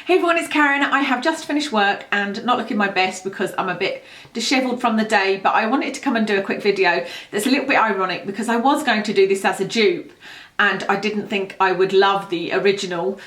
Hey everyone, it's Karen. I have just finished work and not looking my best because I'm a bit dishevelled from the day, but I wanted to come and do a quick video that's a little bit ironic because I was going to do this as a dupe and I didn't think I would love the original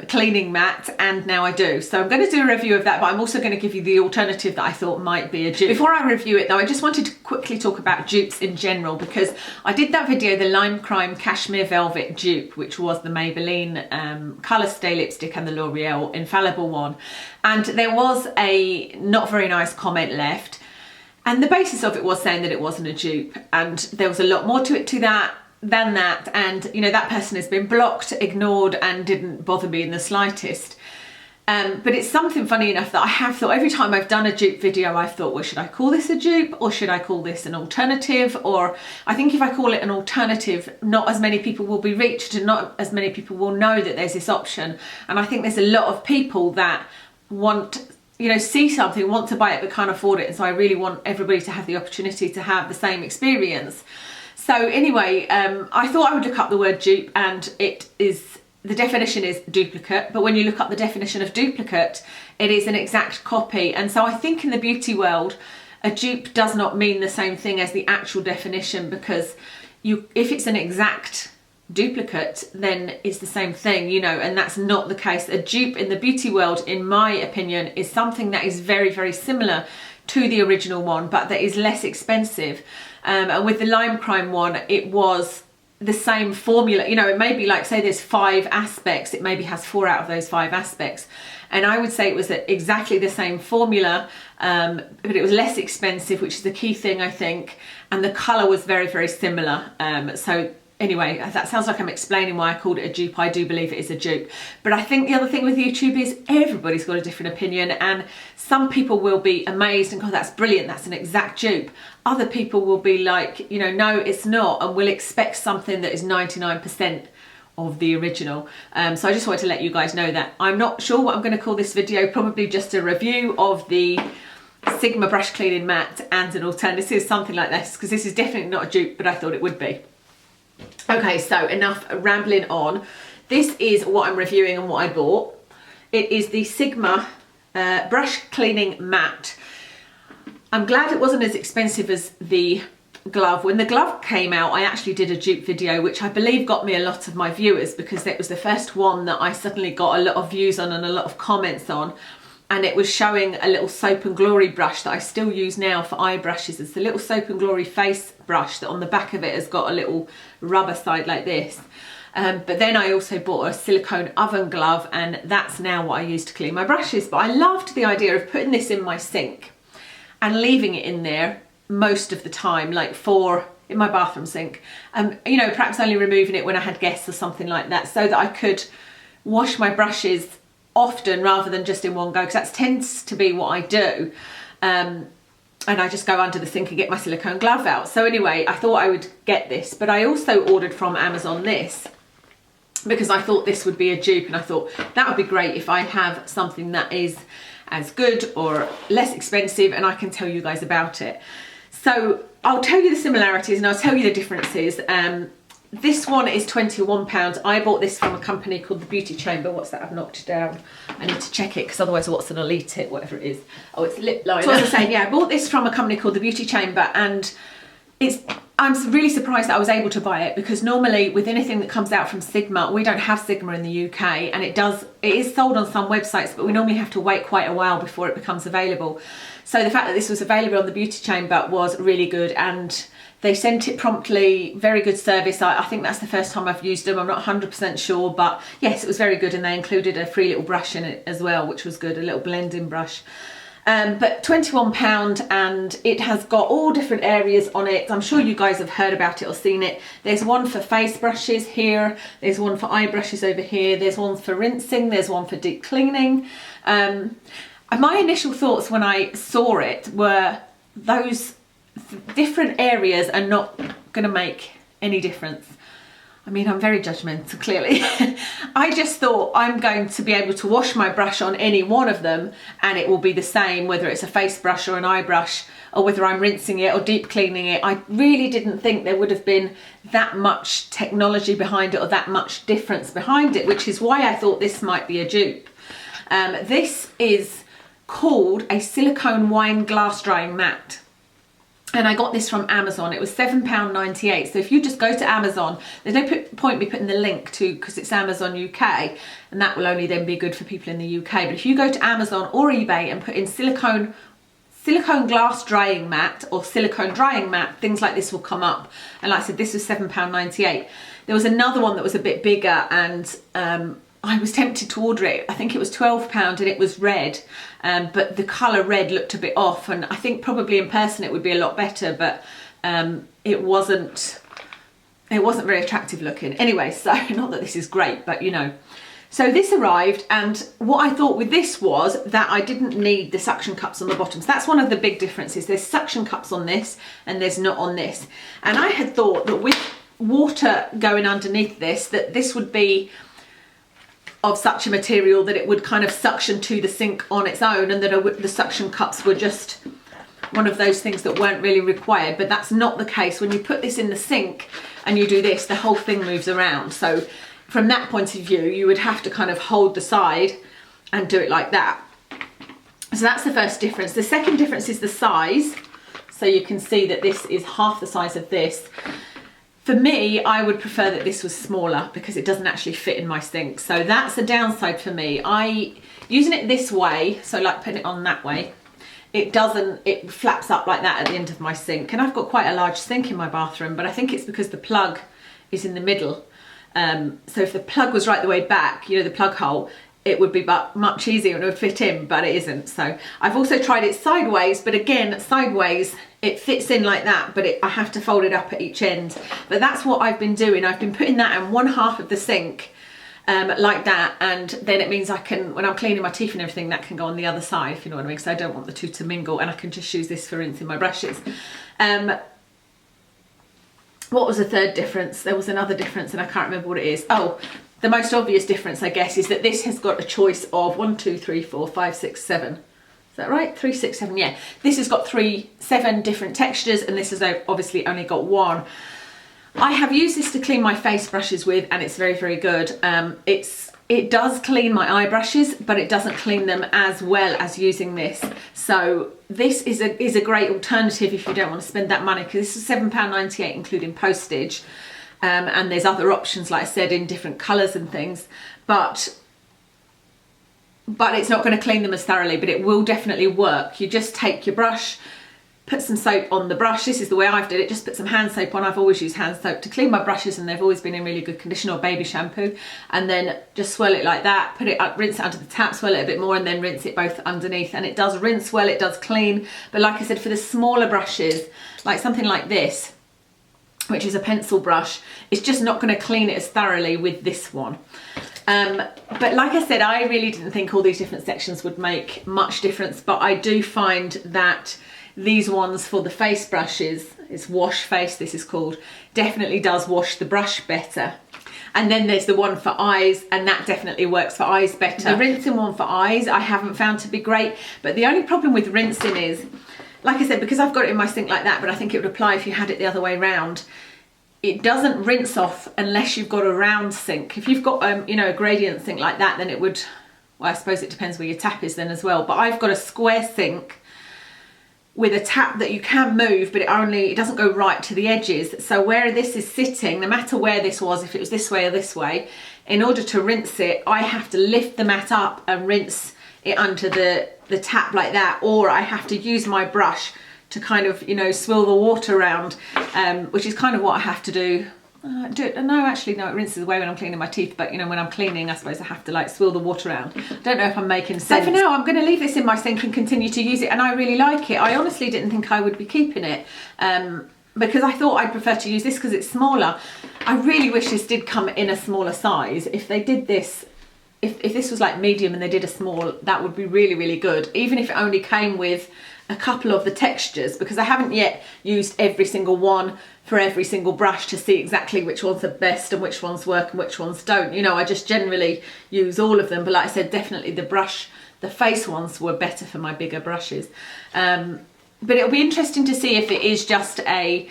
cleaning mat, and now I do. So I'm going to do a review of that, but I'm also going to give you the alternative that I thought might be a dupe. Before I review it though, I just wanted to quickly talk about dupes in general, because I did that video, the Lime Crime Cashmere Velvet dupe, which was the Maybelline Colour Stay lipstick and the L'Oreal Infallible one. And there was a not very nice comment left, and the basis of it was saying that it wasn't a dupe, and there was a lot more to it than that, and you know, that person has been blocked, ignored, and didn't bother me in the slightest. But it's something funny enough that I have thought every time I've done a dupe video, I've thought, well, should I call this a dupe or should I call this an alternative? Or I think if I call it an alternative, not as many people will be reached and not as many people will know that there's this option. And I think there's a lot of people that want, you know, see something, want to buy it but can't afford it, and so I really want everybody to have the opportunity to have the same experience. So anyway, I thought I would look up the word dupe, and the definition is duplicate, but when you look up the definition of duplicate, it is an exact copy. And so I think in the beauty world, a dupe does not mean the same thing as the actual definition, because if it's an exact duplicate, then it's the same thing, you know, and that's not the case. A dupe in the beauty world, in my opinion, is something that is very, very similar to the original one, but that is less expensive. And with the Lime Crime one, it was the same formula. You know, it may be like, say there's 5 aspects, it maybe has 4 out of those 5 aspects. And I would say it was exactly the same formula, but it was less expensive, which is the key thing, I think. And the colour was very, very similar. So anyway, that sounds like I'm explaining why I called it a dupe. I do believe it is a dupe. But I think the other thing with YouTube is everybody's got a different opinion, and some people will be amazed and go, that's brilliant, that's an exact dupe. Other people will be like, you know, no, it's not, and will expect something that is 99% of the original. So I just wanted to let you guys know that. I'm not sure what I'm going to call this video, probably just a review of the Sigma brush cleaning mat and an alternative, something like this, because this is definitely not a dupe, but I thought it would be. Okay, so enough rambling on. This is what I'm reviewing and what I bought. It is the Sigma brush cleaning mat. I'm glad it wasn't as expensive as the glove. When the glove came out, I actually did a dupe video, which I believe got me a lot of my viewers, because it was the first one that I suddenly got a lot of views on and a lot of comments on. And it was showing a little Soap and Glory brush that I still use now for eye brushes. It's the little Soap and Glory face brush that on the back of it has got a little rubber side like this. But then I also bought a silicone oven glove, and that's now what I use to clean my brushes. But I loved the idea of putting this in my sink and leaving it in there most of the time, like in my bathroom sink. You know, perhaps only removing it when I had guests or something like that, so that I could wash my brushes often rather than just in one go, because that tends to be what I do. And I just go under the sink and get my silicone glove out. So anyway, I thought I would get this, but I also ordered from Amazon this because I thought this would be a dupe, and I thought that would be great if I have something that is as good or less expensive and I can tell you guys about it. So I'll tell you the similarities and I'll tell you the differences. This one is £21. I bought this from a company called The Beauty Chamber. What's that? I've knocked it down. I need to check it, because otherwise Watson will eat it, whatever it is. Oh, it's lip liner. So as I was saying, yeah, I bought this from a company called The Beauty Chamber, and I'm really surprised that I was able to buy it, because normally with anything that comes out from Sigma, we don't have Sigma in the UK, and it is sold on some websites, but we normally have to wait quite a while before it becomes available. So the fact that this was available on The Beauty Chamber was really good, and they sent it promptly, very good service. I think that's the first time I've used them. I'm not 100% sure, but yes, it was very good, and they included a free little brush in it as well, which was good, a little blending brush. But £21, and it has got all different areas on it. I'm sure you guys have heard about it or seen it. There's one for face brushes here, there's one for eye brushes over here, there's one for rinsing, there's one for deep cleaning. My initial thoughts when I saw it were those different areas are not going to make any difference. I mean, I'm very judgmental, clearly. I just thought I'm going to be able to wash my brush on any one of them and it will be the same, whether it's a face brush or an eye brush, or whether I'm rinsing it or deep cleaning it. I really didn't think there would have been that much technology behind it or that much difference behind it, which is why I thought this might be a dupe. This is called a silicone wine glass drying mat. And I got this from Amazon. It was £7.98. So if you just go to Amazon, there's no point me putting the link to, because it's Amazon UK, and that will only then be good for people in the UK. But if you go to Amazon or eBay and put in silicone glass drying mat or silicone drying mat, things like this will come up. And like I said, this was £7.98. There was another one that was a bit bigger, and I was tempted to order it. I think it was £12 and it was red, but the colour red looked a bit off, and I think probably in person it would be a lot better, but it wasn't very attractive looking. Anyway, so not that this is great, but you know. So this arrived, and what I thought with this was that I didn't need the suction cups on the bottom. So that's one of the big differences. There's suction cups on this and there's not on this. And I had thought that with water going underneath this, that this would be of such a material that it would kind of suction to the sink on its own, and that the suction cups were just one of those things that weren't really required. But that's not the case. When you put this in the sink and you do this, the whole thing moves around. So from that point of view, you would have to kind of hold the side and do it like that. So that's the first difference. The second difference is the size. So you can see that this is half the size of this. For me, I would prefer that this was smaller because it doesn't actually fit in my sink. So that's a downside for me. Using it this way, so like putting it on that way, it flaps up like that at the end of my sink. And I've got quite a large sink in my bathroom, but I think it's because the plug is in the middle. So if the plug was right the way back, you know, the plug hole, it would be much easier and it would fit in, but it isn't. So I've also tried it sideways, but again, sideways, it fits in like that, but I have to fold it up at each end. But that's what I've been doing. I've been putting that in one half of the sink, like that, and then it means I can, when I'm cleaning my teeth and everything, that can go on the other side, if you know what I mean, because I don't want the two to mingle, and I can just use this for rinsing my brushes. What was the third difference? There was another difference and I can't remember what it is. Oh, the most obvious difference, I guess, is that this has got a choice of 1, 2, 3, 4, 5, 6, 7. Is that right? 3, 6, 7, yeah. This has got 7 different textures, and this has obviously only got 1. I have used this to clean my face brushes with, and it's very, very good. It does clean my eye brushes, but it doesn't clean them as well as using this. So this is a great alternative if you don't want to spend that money, because this is £7.98 including postage. And there's other options, like I said, in different colours and things. But it's not going to clean them as thoroughly, but it will definitely work. You just take your brush, put some soap on the brush. This is the way I've did it. Just put some hand soap on. I've always used hand soap to clean my brushes, and they've always been in really good condition, or baby shampoo. And then just swirl it like that, put it up, rinse it under the tap, swirl it a bit more, and then rinse it both underneath. And it does rinse well, it does clean. But like I said, for the smaller brushes, like something like this, which is a pencil brush, it's just not going to clean it as thoroughly with this one. But like I said, I really didn't think all these different sections would make much difference, but I do find that these ones for the face brushes, it's wash face this is called, definitely does wash the brush better. And then there's the one for eyes, and that definitely works for eyes better. The rinsing one for eyes I haven't found to be great, but the only problem with rinsing is, like I said, because I've got it in my sink like that, but I think it would apply if you had it the other way around, it doesn't rinse off unless you've got a round sink. If you've got you know, a gradient sink like that, then it would, well, I suppose it depends where your tap is then as well, but I've got a square sink with a tap that you can move, but it doesn't go right to the edges. So where this is sitting, no matter where this was, if it was this way or this way, in order to rinse it, I have to lift the mat up and rinse it under the tap like that, or I have to use my brush to kind of, you know, swill the water around, which is kind of what I have to do. No, it rinses away when I'm cleaning my teeth, but you know, when I'm cleaning, I suppose I have to like swill the water around. I don't know if I'm making sense. So for now, I'm going to leave this in my sink and continue to use it, and I really like it. I honestly didn't think I would be keeping it, because I thought I'd prefer to use this because it's smaller. I really wish this did come in a smaller size. If they did this, if this was like medium and they did a small, that would be really, really good. Even if it only came with a couple of the textures, because I haven't yet used every single one for every single brush to see exactly which ones are best and which ones work and which ones don't. You know, I just generally use all of them, but like I said, definitely the face ones were better for my bigger brushes. But it'll be interesting to see if it is just a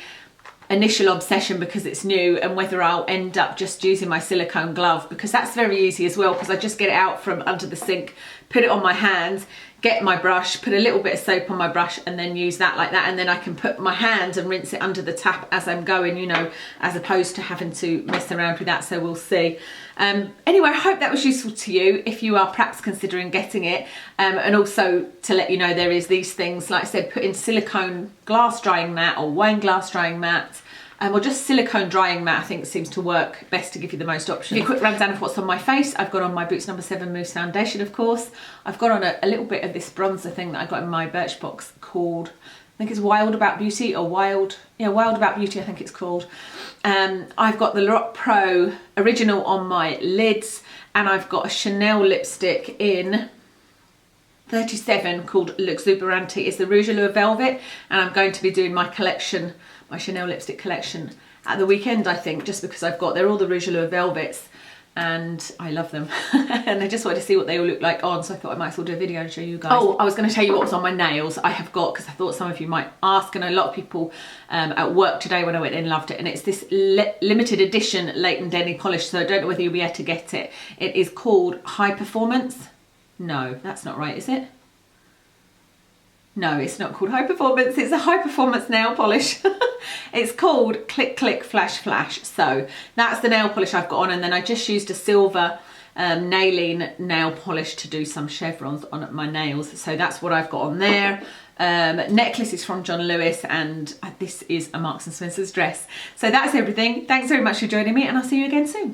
initial obsession because it's new, and whether I'll end up just using my silicone glove, because that's very easy as well, because I just get it out from under the sink, put it on my hands, get my brush, put a little bit of soap on my brush, and then use that like that, and then I can put my hand and rinse it under the tap as I'm going, you know, as opposed to having to mess around with that. So we'll see. Anyway, I hope that was useful to you if you are perhaps considering getting it, and also to let you know there is these things, like I said, put in silicone glass drying mat or wine glass drying mat, or just silicone drying mat. I think seems to work best to give you the most options. A quick rundown of what's on my face. I've got on my Boots No. 7 Mousse Foundation, of course. I've got on a little bit of this bronzer thing that I got in my Birchbox called, I think it's Wild About Beauty, or Wild About Beauty, I think it's called. I've got the Lorac Pro Original on my lids, and I've got a Chanel lipstick in 37 called L'Exuberante. It's the Rouge Allure Velvet, and I'm going to be doing my collection, my Chanel lipstick collection at the weekend, I think, just because they're all the Rouge Allure Velvets, and I love them. And I just wanted to see what they all look like on, so I thought I might as well do a video and show you guys. Oh, I was going to tell you what was on my nails. I have got, because I thought some of you might ask, and a lot of people at work today when I went in loved it, and it's this limited edition Leighton Denny polish, so I don't know whether you'll be able to get it. It is called High Performance. No, that's not right, is it? No, it's not called High Performance. It's a High Performance nail polish. It's called Click Click Flash Flash. So that's the nail polish I've got on, and then I just used a silver nailing nail polish to do some chevrons on my nails. So that's what I've got on there. Necklace is from John Lewis, and this is a Marks and Spencer's dress. So that's everything. Thanks very much for joining me, and I'll see you again soon.